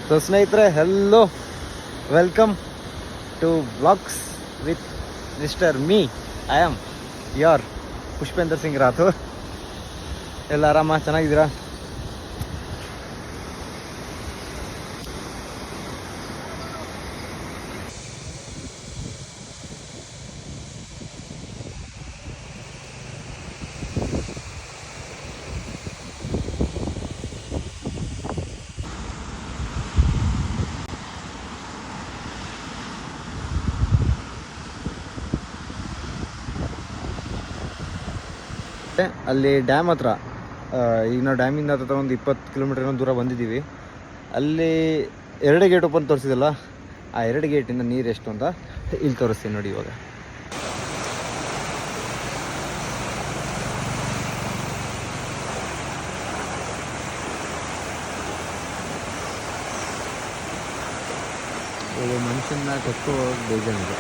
So ಸ್ನೇಹಿತರೆ, hello, welcome to vlogs with mister me. I am your Pushpendra Singh Rathore. ಎಲ್ಲ ಆರಾಮ, ಚೆನ್ನಾಗಿದ್ದೀರಾ? ಅಲ್ಲಿ ಡ್ಯಾಮ್ ಹತ್ರ, ಈಗ ನಾವು ಡ್ಯಾಮಿಂದ ಹತ್ರ ಒಂದು 20 ಕಿಲೋಮೀಟರ್ ದೂರ ಬಂದಿದ್ದೀವಿ. ಅಲ್ಲಿ 2 ಗೇಟ್ ಓಪನ್ ತೋರಿಸಿದಲ್ಲ, ಆ 2 ಗೇಟಿಂದ ನೀರು ಎಷ್ಟು ಅಂತ ಇಲ್ಲಿ ತೋರಿಸ್ತೀನಿ ನೋಡಿ. ಇವಾಗ ಮನುಷ್ಯನ ಕತ್ತು ಬೇಜಾನಿದೆ.